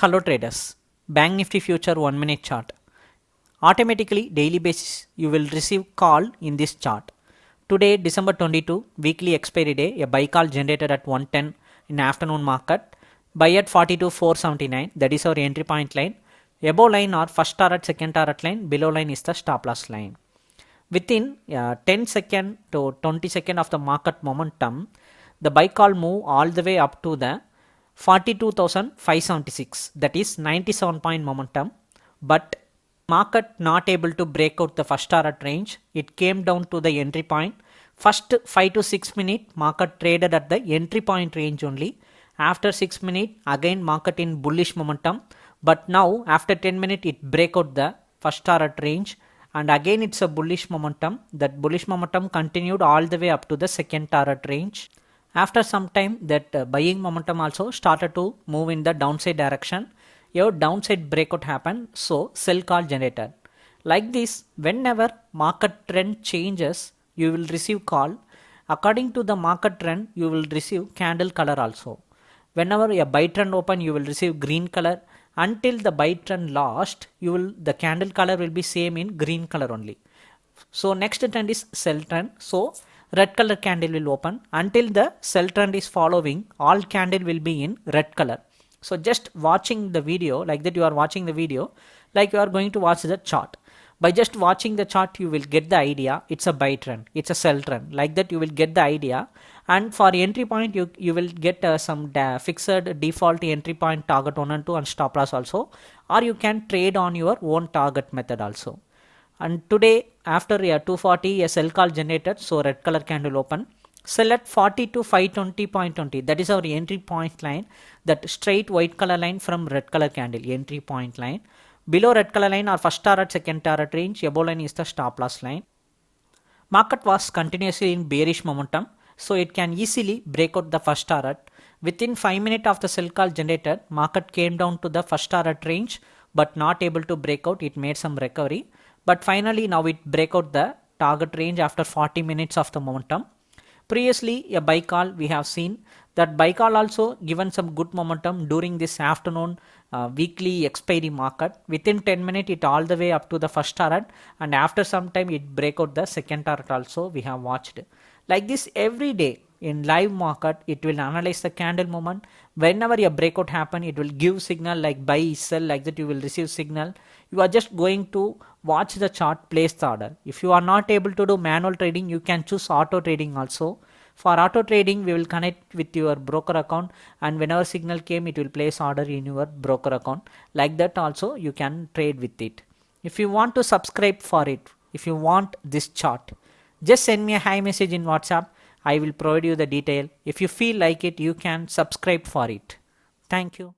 Hello traders, Bank Nifty future 1 minute chart. Automatically daily basis you will receive call in this chart. Today December 22 weekly expiry day, a buy call generated at 110 in afternoon market. Buy at 42,479, that is our entry point line. Above line or first target, second target line, below line is the stop loss line. Within 10 second to 20 second of the market momentum, the buy call move all the way up to the 42,576, that is 97 point momentum, but market not able to break out the first target range. It came down to the entry point. First 5 to 6 minute market traded at the entry point range only. After 6 minute again market in bullish momentum, but now after 10 minute it break out the first target range and again it's a bullish momentum. That bullish momentum continued all the way up to the second target range. After some time that buying momentum also started to move in the downside direction. Your downside breakout happened, so sell call generated. Like this, whenever market trend changes, you will receive call. According to the market trend, you will receive candle color also. Whenever a buy trend open, you will receive green color. Until the buy trend lost, the candle color will be same in green color only. So next trend is sell trend. So red color candle will open. Until the sell trend is following, all candle will be in red color. So just watching the video like that, you are watching the video like you are going to watch the chart. By just watching the chart, you will get the idea. It's a buy trend, it's a sell trend, like that you will get the idea. And for entry point, you will get some fixed default entry point, target 1 and 2 and stop loss also, or you can trade on your own target method also. And today after 240 a sell call generated, so red color candle open. Sell at 40 to 520.20, that is our entry point line, that straight white color line from red color candle, entry point line. Below red color line or first target, second target range, above line is the stop loss line. Market was continuously in bearish momentum, so it can easily break out the first target. Within 5 minutes of the sell call generated, market came down to the first target range but not able to break out. It made some recovery, but finally now it break out the target range after 40 minutes of the momentum. Previously a buy call, we have seen that buy call also given some good momentum during this afternoon weekly expiry market. Within 10 minutes it all the way up to the first target, and after some time it break out the second target also, we have watched. Like this every day in live market, it will analyze the candle movement. Whenever a breakout happen, it will give signal like buy, sell, like that you will receive signal. You are just going to watch the chart, place the order. If you are not able to do manual trading, you can choose auto trading also. For auto trading, we will connect with your broker account, and whenever signal came, it will place order in your broker account. Like that also you can trade with it. If you want to subscribe for it, if you want this chart, just send me a hi message in WhatsApp. I will provide you the detail. If you feel like it, you can subscribe for it. Thank you.